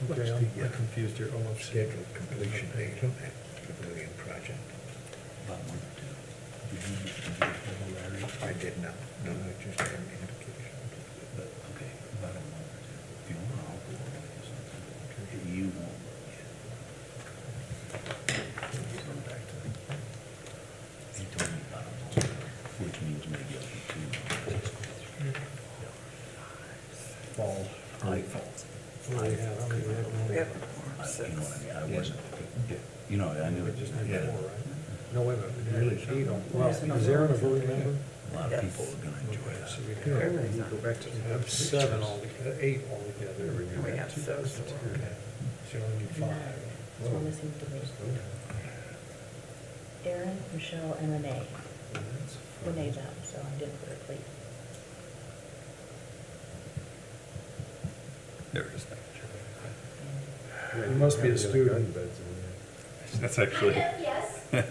Okay, I'm confused here. Oh, Scheduled completion date on that pavilion project. About 1 or 2. Did you get hold of Larry? I did not, no, I just had an indication. But, okay, about a month or 2. If you want, I'll go over it or something. You won't yet. Go back to him. He told me about a month, which means maybe up to 2 months. fall. I thought. What do we have? How many do we have? We have You know what I mean? I Yes. wasn't, you know, I knew We it. just need Yeah. more, right? No, wait a minute. Really? Eight on- Well, is Aaron a voting member? A lot of people are gonna enjoy that. So we have 7 altogether, 8 altogether. We have so. Okay. So we only need 5. So we're missing 3. Erin, Michelle, and Renee. Renee's out, so I didn't put her plate. They were just making sure. You must be a student. That's actually. Yes, yes.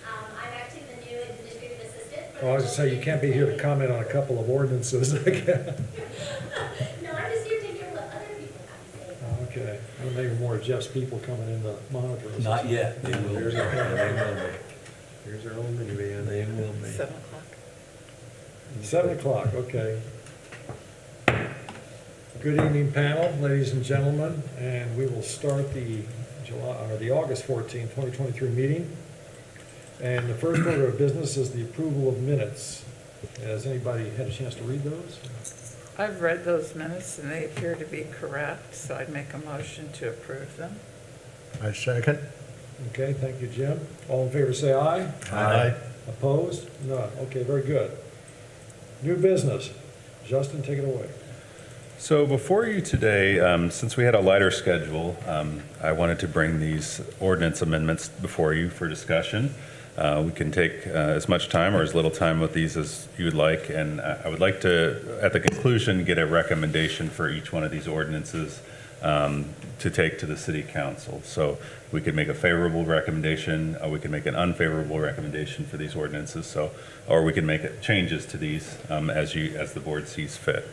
I'm actually the new administrative assistant. for Oh, I was gonna say, you can't be here to children's comment on a couple of ordinances. Okay. No, I'm just here to hear what other people have to say. Okay, well, maybe more Jeff's people coming in to monitor us. Not yet, they will. Here's our own minivan. They will be. 7 o'clock. 7 o'clock, okay. Good evening, panel, ladies and gentlemen, and we will start the August 14, 2023 meeting. And the first order of business is the approval of minutes. Has anybody had a chance to read those? I've read those minutes and they appear to be correct, so I'd make a motion to approve them. I second. Okay, thank you, Jim. All in favor, say aye. Aye. Opposed? None. Okay, very good. New business. Justin, take it away. So before you today, since we had a lighter schedule, I wanted to bring these ordinance amendments before you for discussion. We can take as much time or as little time with these as you would like, and I would like to, at the conclusion, get a recommendation for each one of these ordinances to take to the city council. So we could make a favorable recommendation, we could make an unfavorable recommendation for these ordinances, or we can make changes to these as the board sees fit.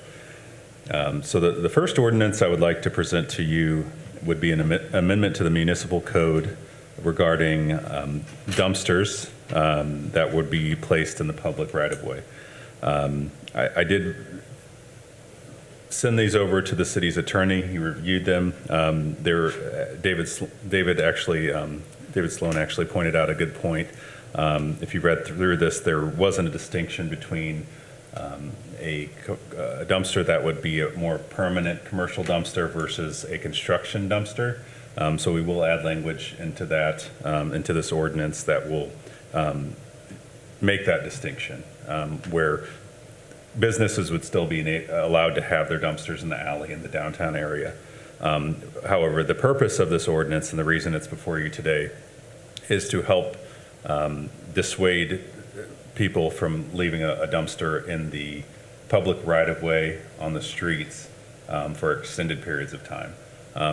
So the first ordinance I would like to present to you would be an amendment to the municipal code regarding dumpsters that would be placed in the public right-of-way. I did send these over to the city's attorney. He reviewed them. David Sloan actually pointed out a good point. If you read through this, there wasn't a distinction between a dumpster that would be a more permanent commercial dumpster versus a construction dumpster. So we will add language into that, into this ordinance that will make that distinction, where businesses would still be allowed to have their dumpsters in the alley in the downtown area. However, the purpose of this ordinance and the reason it's before you today is to help dissuade people from leaving a dumpster in the public right-of-way on the streets for extended periods of time.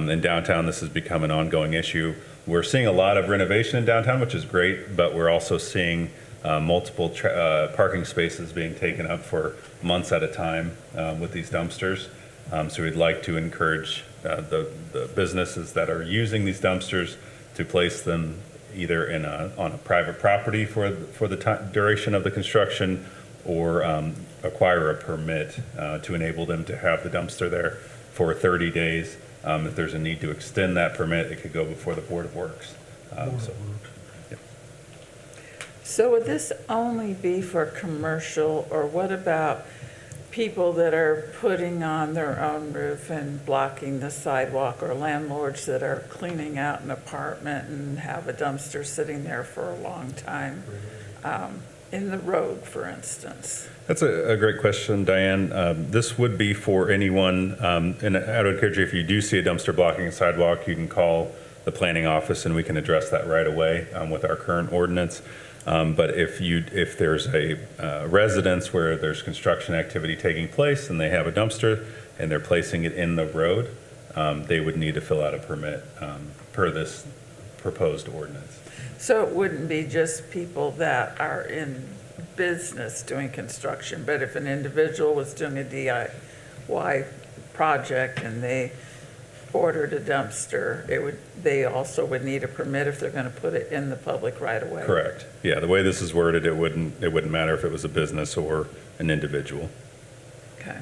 In downtown, this has become an ongoing issue. We're seeing a lot of renovation in downtown, which is great, but we're also seeing multiple parking spaces being taken up for months at a time with these dumpsters. So we'd like to encourage the businesses that are using these dumpsters to place them either on a private property for the duration of the construction, or acquire a permit to enable them to have the dumpster there for 30 days. If there's a need to extend that permit, it could go before the Board of Works. So would this only be for commercial, or what about people that are putting on their own roof and blocking the sidewalk, or landlords that are cleaning out an apartment and have a dumpster sitting there for a long time in the road, for instance? That's a great question, Diane. This would be for anyone, and I would encourage you, if you do see a dumpster blocking a sidewalk, you can call the planning office and we can address that right away with our current ordinance. But if there's a residence where there's construction activity taking place and they have a dumpster and they're placing it in the road, they would need to fill out a permit per this proposed ordinance. So it wouldn't be just people that are in business doing construction, but if an individual was doing a DIY project and they ordered a dumpster, they also would need a permit if they're gonna put it in the public right away. Correct. Yeah, the way this is worded, it wouldn't matter if it was a business or an individual. Okay.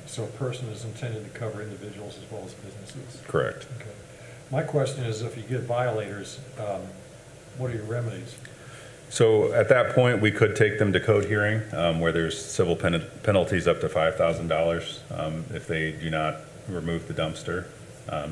So a person is intended to cover individuals as well as businesses. Correct. Okay. My question is, if you get violators, what are your remedies? So at that point, we could take them to code hearing, where there's civil penalties up to $5,000 if they do not remove the dumpster.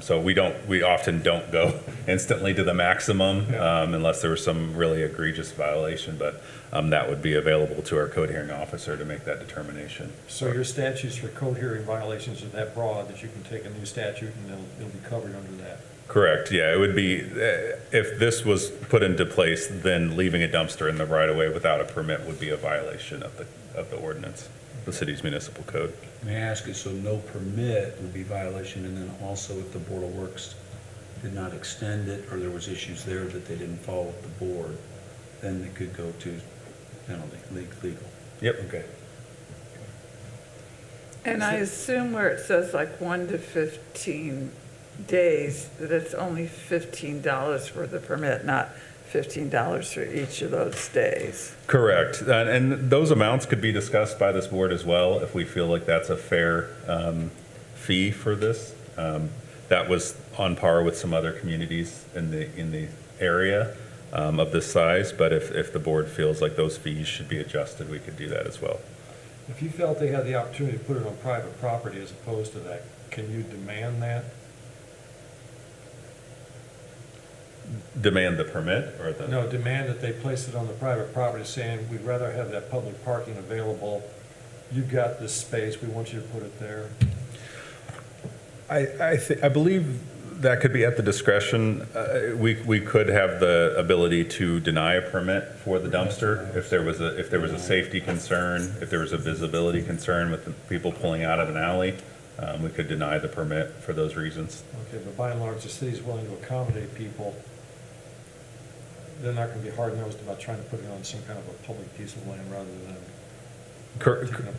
So we often don't go instantly to the maximum Yeah. unless there was some really egregious violation, but that would be available to our code hearing officer to make that determination. So your statutes for code hearing violations are that broad that you can take a new statute and it'll be covered under that? Correct, yeah, it would be, if this was put into place, then leaving a dumpster in the right-of-way without a permit would be a violation of the ordinance, the city's municipal code. May I ask you, so no permit would be violation, and then also if the Board of Works did not extend it, or there was issues there that they didn't follow with the board, then it could go to penalty, legal? Yep. Okay. And I assume where it says like 1 to 15 days, that it's only $15 for the permit, not $15 for each of those days. Correct, and those amounts could be discussed by this board as well, if we feel like that's a fair fee for this. That was on par with some other communities in the area of this size, but if the board feels like those fees should be adjusted, we could do that as well. If you felt they had the opportunity to put it on private property as opposed to that, can you demand that? Demand the permit or the? No, demand that they place it on the private property, saying, we'd rather have that public parking available. You've got this space, we want you to put it there. I believe that could be at the discretion. We could have the ability to deny a permit for the dumpster if there was a safety concern, if there was a visibility concern with the people pulling out of an alley. We could deny the permit for those reasons. Okay, but by and large, the city's willing to accommodate people. They're not gonna be hard-nosed about trying to put it on some kind of a public piece of land rather than.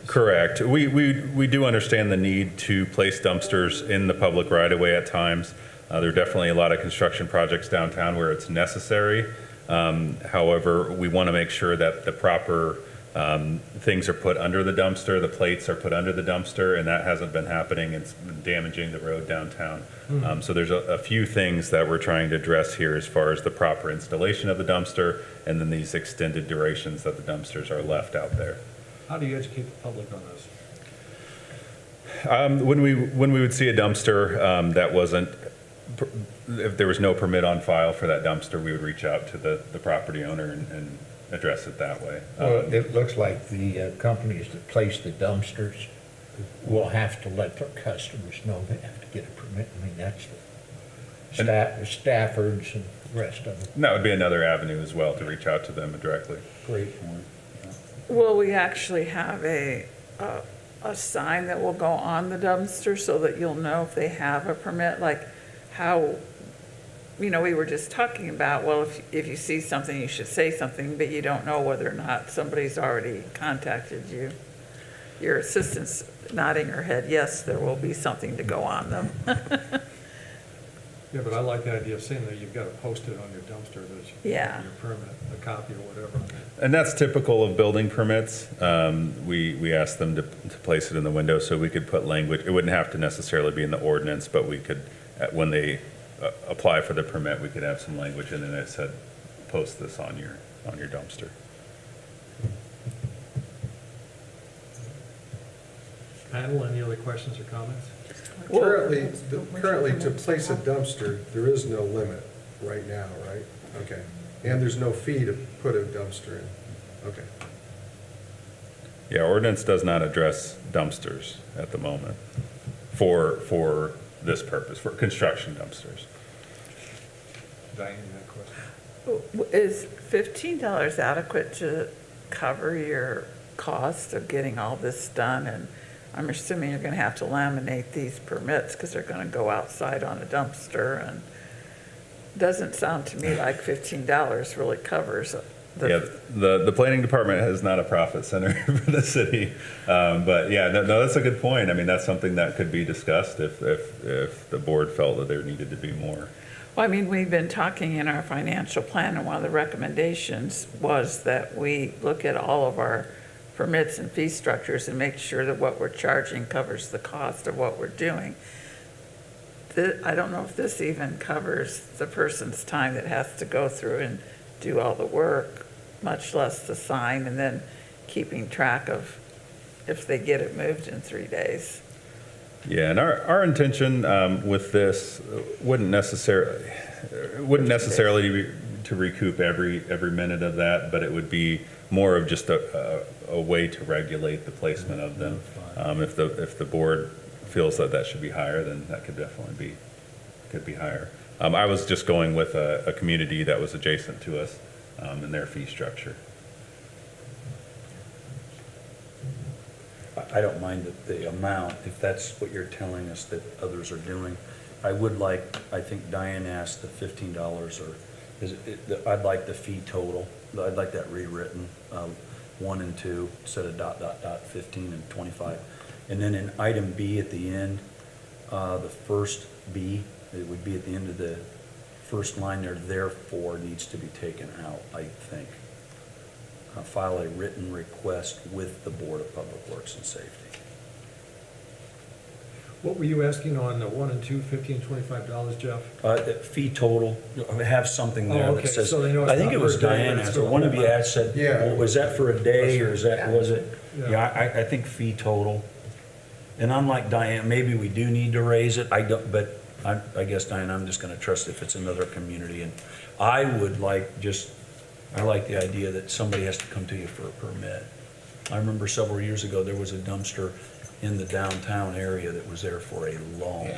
Correct. We do understand the need to place dumpsters in the public right-of-way at times. There are definitely a lot of construction projects downtown where it's necessary. However, we want to make sure that the proper things are put under the dumpster, the plates are put under the dumpster, and that hasn't been happening. It's been damaging the road downtown. So there's a few things that we're trying to address here as far as the proper installation of the dumpster and then these extended durations that the dumpsters are left out there. How do you educate the public on this? When we would see a dumpster that wasn't, if there was no permit on file for that dumpster, we would reach out to the property owner and address it that way. Well, it looks like the companies that place the dumpsters will have to let their customers know they have to get a permit. I mean, that's the Staffords and the rest of them. And that would be another avenue as well, to reach out to them directly. Great point. Will we actually have a sign that will go on the dumpster so that you'll know if they have a permit? Like how, we were just talking about, well, if you see something, you should say something, but you don't know whether or not somebody's already contacted you. Your assistant's nodding her head, yes, there will be something to go on them. Yeah, but I like the idea of saying that you've got to post it on your dumpster, that you Yeah. your permit, a copy or whatever. And that's typical of building permits. We asked them to place it in the window so we could put language. It wouldn't have to necessarily be in the ordinance, but we could, when they apply for the permit, we could have some language in it that said, post this on your dumpster. Panel, any other questions or comments? Currently, to place a dumpster, there is no limit right now, right? Okay. And there's no fee to put a dumpster in? Okay. Yeah, ordinance does not address dumpsters at the moment for this purpose, for construction dumpsters. Diane, you had a question? Is $15 adequate to cover your cost of getting all this done? And I'm assuming you're going to have to laminate these permits because they're going to go outside on a dumpster, and doesn't sound to me like $15 really covers Yeah, the planning department is not a profit center for the city. But yeah, no, that's a good point. I mean, that's something that could be discussed if the board felt that there needed to be more. Well, I mean, we've been talking in our financial plan, and one of the recommendations was that we look at all of our permits and fee structures and make sure that what we're charging covers the cost of what we're doing. I don't know if this even covers the person's time that has to go through and do all the work, much less the sign, and then keeping track of if they get it moved in 3 days. Yeah, and our intention with this wouldn't necessarily be to recoup every minute of that, but it would be more of just a way to regulate the placement of them. If the board feels that that should be higher, then that could definitely be higher. I was just going with a community that was adjacent to us in their fee structure. I don't mind the amount, if that's what you're telling us that others are doing. I would like, I think Diane asked the $15, or I'd like the fee total. I'd like that rewritten, 1 and 2, instead of ... 15 and 25. And then in item B at the end, the first B, it would be at the end of the first line there, therefore needs to be taken out, I think. File a written request with the Board of Public Works and Safety. What were you asking on the 1 and 2, $15, $25, Jeff? The fee total, have something Oh, there okay, that says, so they know it's I think not it was per day, Diane but it's asked, for or the one whole of you month. asked, said, Yeah. well, was that for a day, or was it? Yeah. Yeah, I think fee total. And unlike Diane, maybe we do need to raise it, I don't, but I guess, Diane, I'm just gonna trust if it's another community. And I would like I like the idea that somebody has to come to you for a permit. I remember several years ago, there was a dumpster in the downtown area that was there for a long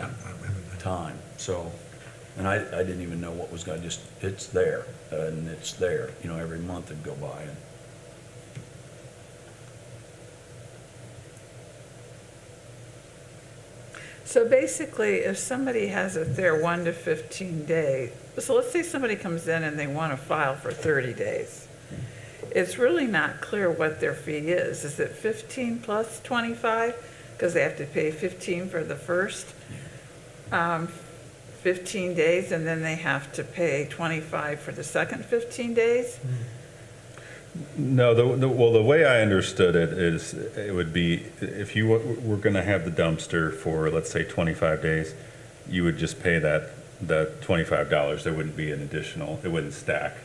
time. So, and I didn't even know what was going, it's there, and it's there, every month it'd go by. And So basically, if somebody has it there 1 to 15 days, so let's say somebody comes in and they want to file for 30 days. It's really not clear what their fee is. Is it 15 plus 25? Because they have to pay 15 for the first 15 days, and then they have to pay 25 for the second 15 days? No, the way I understood it is, it would be, if you were going to have the dumpster for, let's say, 25 days, you would just pay the $25. There wouldn't be an additional, it wouldn't stack.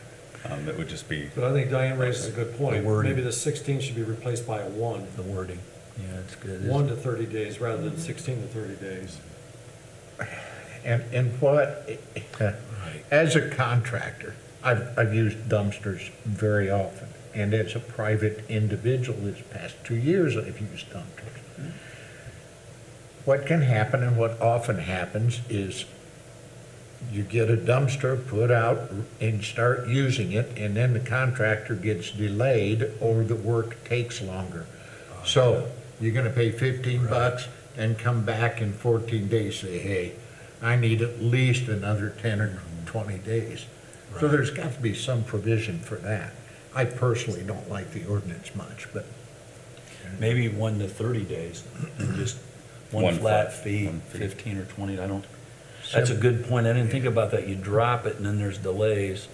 It would just be, But I think Diane raises a good point. The wording. Maybe the 16 should be replaced by a 1. the wording, yeah, it's good. 1 to 30 days rather than 16 to 30 days. And what, as a contractor, I've used dumpsters very often. And as a private individual, this past 2 years, I've used dumpsters. What can happen and what often happens is you get a dumpster put out and start using it, and then the contractor gets delayed or the work takes longer. So you're gonna pay 15 bucks and come back in 14 days, say, hey, I need at least another 10 or 20 days. So there's got to be some provision for that. I personally don't like the ordinance much, but Maybe 1 to 30 days, and just one One flat flat, fee, 1 fee. 15 or 20, that's a good point, I didn't think about that, you drop it and then there's delays.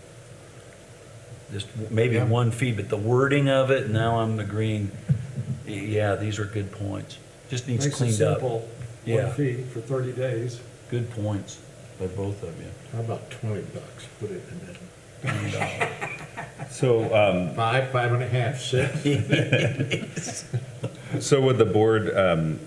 Just maybe Yeah. 1 fee, but the wording of it, now I'm agreeing, yeah, these are good points. Just needs Makes it cleaned up. simple, Yeah. 1 fee for 30 days. Good points by both of you. how about 20 bucks? Put it in the middle. so, 5.5, 6? so would the board,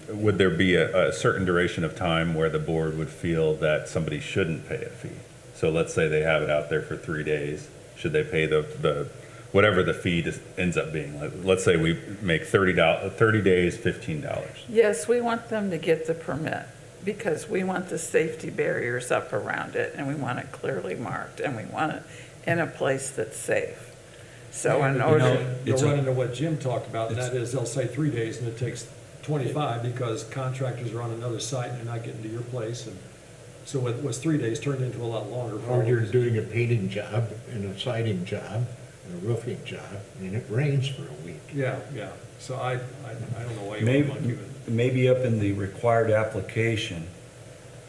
would there be a certain duration of time where the board would feel that somebody shouldn't pay a fee? So let's say they have it out there for 3 days, should they pay the whatever the fee ends up being? Let's say we make $30 days, $15. Yes, we want them to get the permit, because we want the safety barriers up around it, and we want it clearly marked, and we want it in a place that's safe. So in order, You'll it's a- run into what Jim talked about, and It's- that is they'll say 3 days and it takes 25 because contractors are on another site and they're not getting to your place. And so what was 3 days turned into a lot longer. Or you're doing a painting job and a siding job, a roofing job, and it rains for a week. Yeah, yeah. So I don't know why you Maybe, want to monkey with it. maybe up in the required application,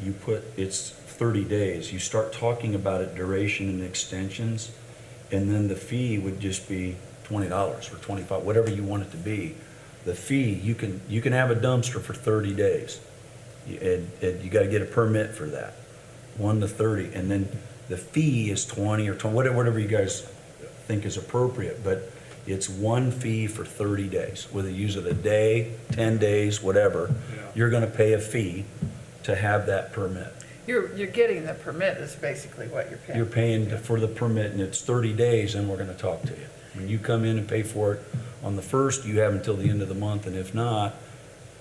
you put it's 30 days. You start talking about it, duration and extensions, and then the fee would just be $20 or 25, whatever you want it to be. The fee, you can have a dumpster for 30 days. And you gotta get a permit for that, 1 to 30, and then the fee is 20 or 20, whatever you guys think is appropriate, but it's one fee for 30 days, whether you use it a day, 10 days, whatever. Yeah. You're gonna pay a fee to have that permit. You're getting the permit is basically what you're paying. You're paying for the permit, and it's 30 days, and we're gonna talk to you. When you come in and pay for it on the first, you have until the end of the month, and if not,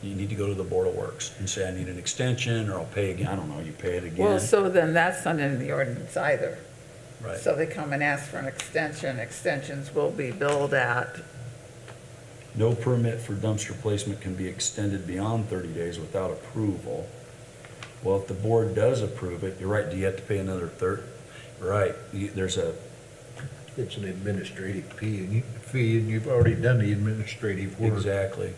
you need to go to the Board of Works and say, I need an extension, or I'll pay again, I don't know, you pay it again. Well, so then that's not in the ordinance either. Right. So they come and ask for an extension, extensions will be billed at, No permit for dumpster placement can be extended beyond 30 days without approval. Well, if the board does approve it, you're right, do you have to pay another Right, there's a, It's an administrative fee, and you've already done the administrative work. exactly.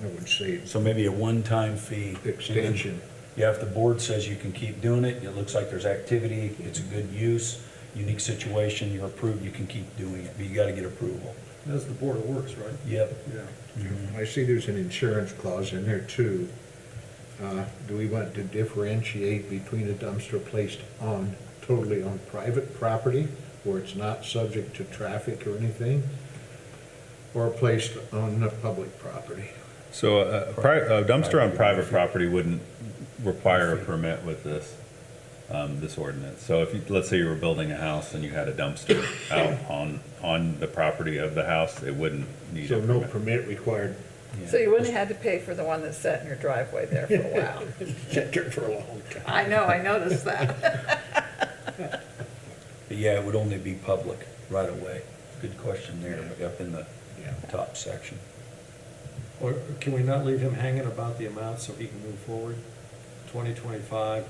I would say So maybe a one-time fee. extension. Yeah, if the board says you can keep doing it, it looks like there's activity, it's a good use, unique situation, you're approved, you can keep doing it, but you gotta get approval. That's the Board of Works, right? Yep. Yeah. I see there's an insurance clause in there too. Do we want to differentiate between a dumpster placed totally on private property, where it's not subject to traffic or anything, or placed on the public property? So a dumpster on private property wouldn't require a permit with this, this ordinance. So if you, let's say you were building a house and you had a dumpster out on the property of the house, it wouldn't need So a no permit. permit required. so you wouldn't have had to pay for the one that sat in your driveway there for a while. Sat there for a long time. I noticed that. But yeah, it would only be public right away. Good question there, up in the Yeah. top section. Or can we not leave him hanging about the amount so he can move forward? 20, 25,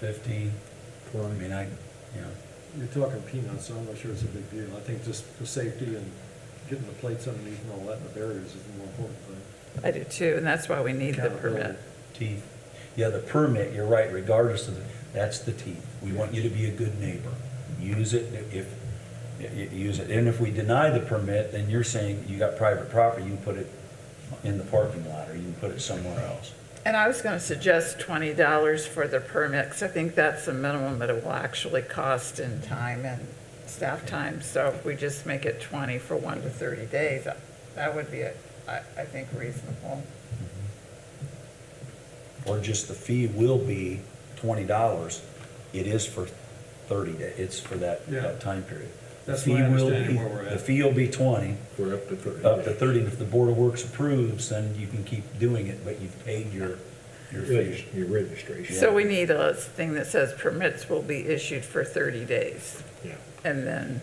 50, I mean, you're talking peanuts, so I'm not sure it's a big deal. I think just for safety and getting the plates underneath and all that, and the barriers is the more important thing. I do too, and that's why we need the permit. teeth. Yeah, the permit, you're right, regardless of, that's the teeth. We want you to be a good neighbor. Use it use it. And if we deny the permit, then you're saying you got private property, you can put it in the parking lot, or you can put it somewhere else. And I was gonna suggest $20 for the permit, because I think that's the minimum that it will actually cost in time and staff time. So if we just make it 20 for 1 to 30 days, that would be, I think, reasonable. Or just the fee will be $20. It is for 30 days, it's for that Yeah. time period. The That's fee my will understanding be- where we're at. The fee will be 20, For up to 30 up to days. 30. If the Board of Works approves, then you can keep doing it, but you've paid your fee. Your registration. So we need a thing that says permits will be issued for 30 days, Yeah. and then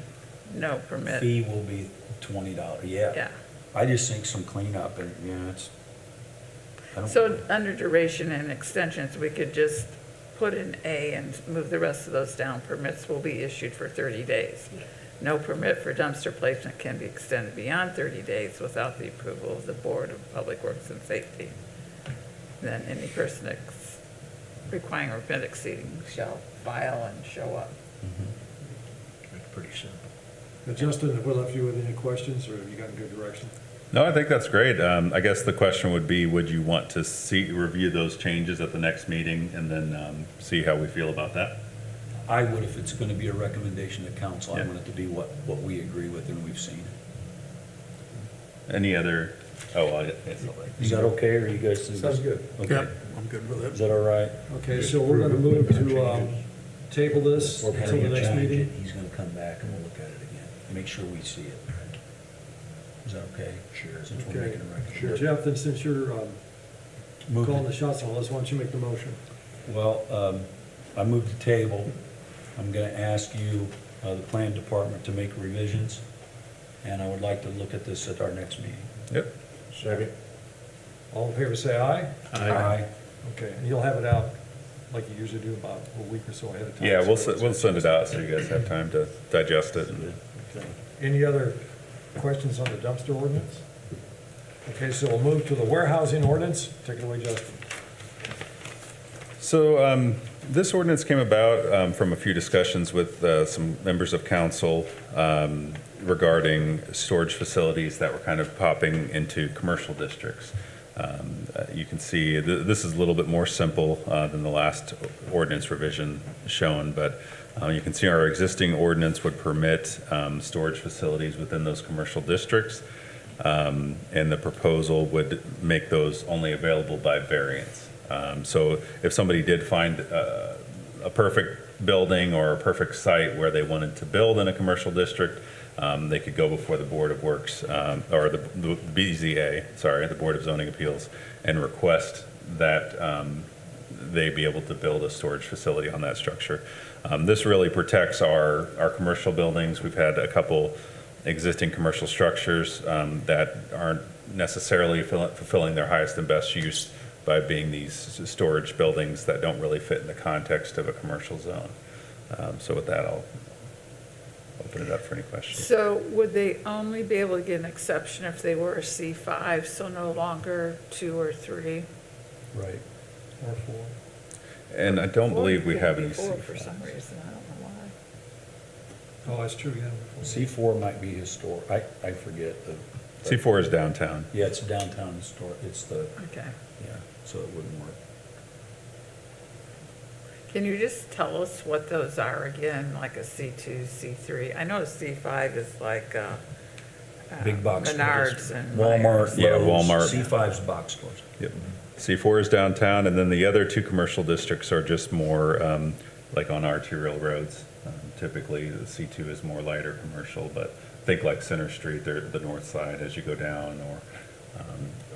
no permit. Fee will be $20, yeah. Yeah. I just think some cleanup, and, yeah, it's, I don't. So under duration and extensions, we could just put in A and move the rest of those down. Permits will be issued for 30 days. No permit for dumpster placement can be extended beyond 30 days without the approval of the Board of Public Works and Safety. Then any person requiring a permit exceeding shall file and show up. That's pretty simple. Now, Justin, have we left you with any questions, or have you gotten good direction? No, I think that's great. I guess the question would be, would you want to review those changes at the next meeting and then see how we feel about that? I would, if it's gonna be a recommendation to council, I Yeah. want it to be what we agree with and we've seen. Any other, Is that okay, or you guys think? Sounds good. Okay. I'm good with Is that all right? Okay, so we're gonna move to table this until the next meeting. He's gonna come back and we'll look at it again, make sure we see it. Is that okay? Sure. Since we're Okay. making a Sure, recommendation. Jeff, then since you're Move calling it. the shots on this, why don't you make the motion? Well, I moved the table. I'm gonna ask you, the plan department, to make revisions, and I would like to look at this at our next meeting. Yep. Second. All in favor, say aye. Aye. Okay, and you'll have it out like you usually do about a week or so ahead of time. Yeah, so we'll it's- send it out so you guys have time to digest it and Any other questions on the dumpster ordinance? Okay, so we'll move to the warehousing ordinance. Take it away, Justin. So this ordinance came about from a few discussions with some members of council regarding storage facilities that were kind of popping into commercial districts. You can see this is a little bit more simple than the last ordinance revision shown, but you can see our existing ordinance would permit storage facilities within those commercial districts, and the proposal would make those only available by variance. So if somebody did find a perfect building or a perfect site where they wanted to build in a commercial district, they could go before the Board of Works, or the BZA, sorry, the Board of Zoning Appeals, and request that they be able to build a storage facility on that structure. This really protects our commercial buildings. We've had a couple existing commercial structures that aren't necessarily fulfilling their highest and best use by being these storage buildings that don't really fit in the context of a commercial zone. So with that, I'll open it up for any questions. So would they only be able to get an exception if they were a C5, so no longer 2 or 3? Right. Or 4. And I don't believe we have any Before for some C5s. reason, I don't know why. Oh, that's true, yeah. C4 might be historic, I forget. C4 is downtown. Yeah, it's downtown historic, it's the, Okay. yeah, so it wouldn't work. Can you just tell us what those are again, like a C2, C3? I know a C5 is like Big box stores. Menards and Walmart, Myers. Yeah, Lowe's, Walmart. C5's box stores. Yep. C4 is downtown, and then the other two commercial districts are just more like on arterial roads. Typically, the C2 is more lighter commercial, but think like Center Street, they're the north side as you go down,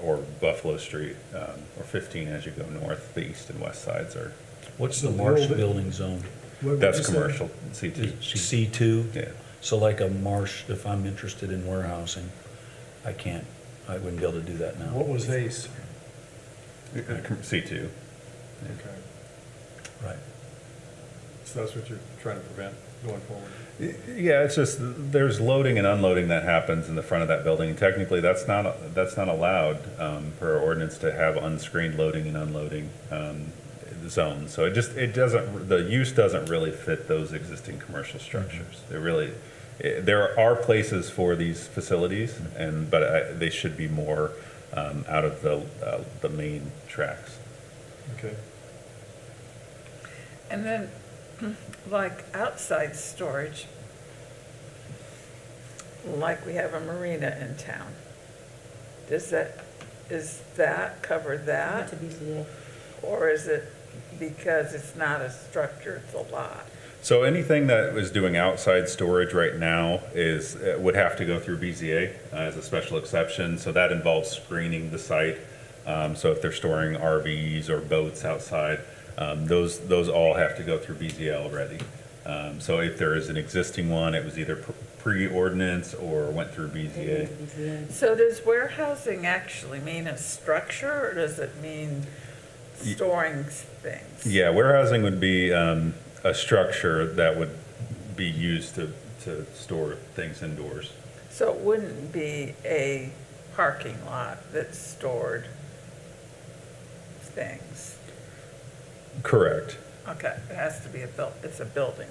or Buffalo Street, or 15 as you go north. The east and west sides are, What's So the the Marsh old- building zone? that's commercial, C2. C2? Yeah. So like a Marsh, if I'm interested in warehousing, I wouldn't be able to do that now. What was ACE? C2. Okay. Right. So that's what you're trying to prevent going forward? Yeah, it's just, there's loading and unloading that happens in the front of that building. Technically, that's not allowed per ordinance to have unscreened loading and unloading zones. So it doesn't, the use doesn't really fit those existing commercial structures. There are places for these facilities, but they should be more out of the main tracks. Okay. And then, like outside storage, like we have a marina in town, is that cover that? What's a BCA? Or is it because it's not a structure, it's a lot? So anything that is doing outside storage right now would have to go through BZA as a special exception. So that involves screening the site. So if they're storing RVs or boats outside, those all have to go through BZA already. So if there is an existing one, it was either pre-ordinance or went through BZA. BCA. So does warehousing actually mean a structure, or does it mean storing things? Yeah, warehousing would be a structure that would be used to store things indoors. So it wouldn't be a parking lot that stored things? Correct. Okay, it has to be it's a building.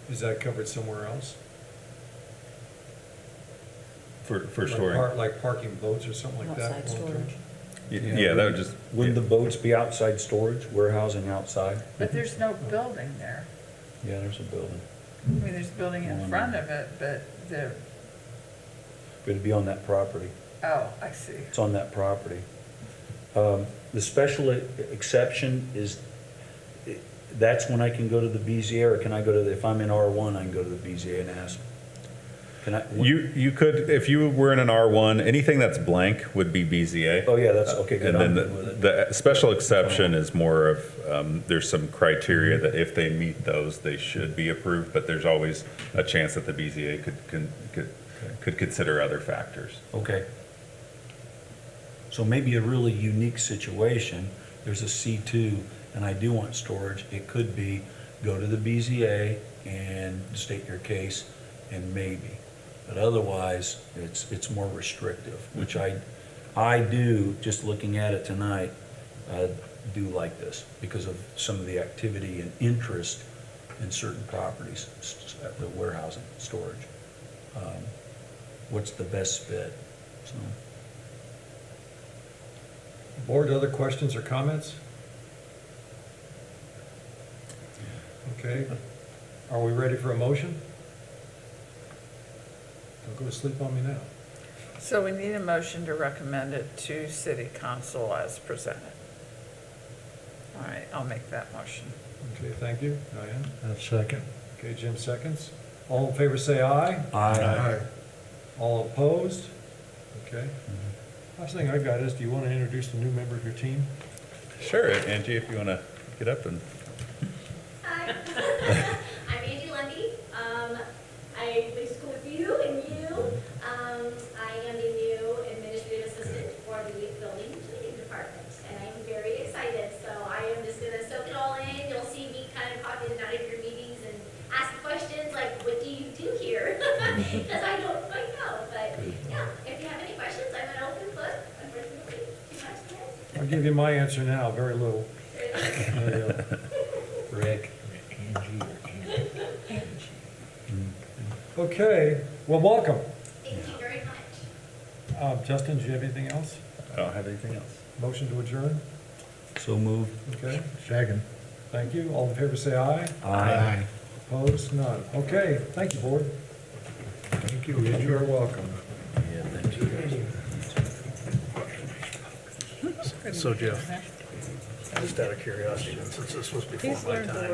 Is that covered somewhere else? For Like storing. Like parking boats or something like that? Outside long-term? storage. Yeah, that would just. Wouldn't the boats be outside storage, warehousing outside? But there's no building there. Yeah, there's a building. I mean, there's a building in front of it, but the, But it'd be on that property. oh, I see. It's on that property. The special exception is, that's when I can go to the BZA, or can I go to if I'm in R1, I can go to the BZA and ask? Can I? You could, if you were in an R1, anything that's blank would be BZA. Oh, yeah, that's, okay, good. And I'm then good with it. the special exception is more of, there's some criteria that if they meet those, they should be approved, but there's always a chance that the BZA could consider other factors. Okay. So maybe a really unique situation, there's a C2, and I do want storage, it could be, go to the BZA and state your case, and maybe. But otherwise, it's more restrictive, which I do, just looking at it tonight, do like this because of some of the activity and interest in certain properties, the warehousing, storage. What's the best fit? So, Board, other questions or comments? Okay, are we ready for a motion? Don't go to sleep on me now. So we need a motion to recommend it to city council as presented. All right, I'll make that motion. Okay, thank you, Diane. A second. Okay, Jim seconds. All in favor say aye. Aye. All opposed? Okay. Last thing I got is, do you want to introduce the new member of your team? Sure, Angie, if you want to get up and. Hi, I'm Angie Lundy. I went to school with you and you. I am the new administrative assistant for the building cleaning department, and I'm very excited. So I am just gonna soak it all in. You'll see me kind of pop in and out of your meetings and ask questions like, what do you do here? Because I don't quite know, but yeah, if you have any questions, I'm an open book, unfortunately, too much time. I'll give you my answer now, very little. There you go. Rick. Angie or Angie? Okay, well, welcome. Thank you very much. Justin, do you have anything else? I don't have anything else. Motion to adjourn? So moved. Okay, Second. thank you. All in favor say aye. Aye. Opposed? None. Okay, thank you, board. Thank you. You are welcome. Yeah, thank you. So Jeff, just out of curiosity, since this was before my time,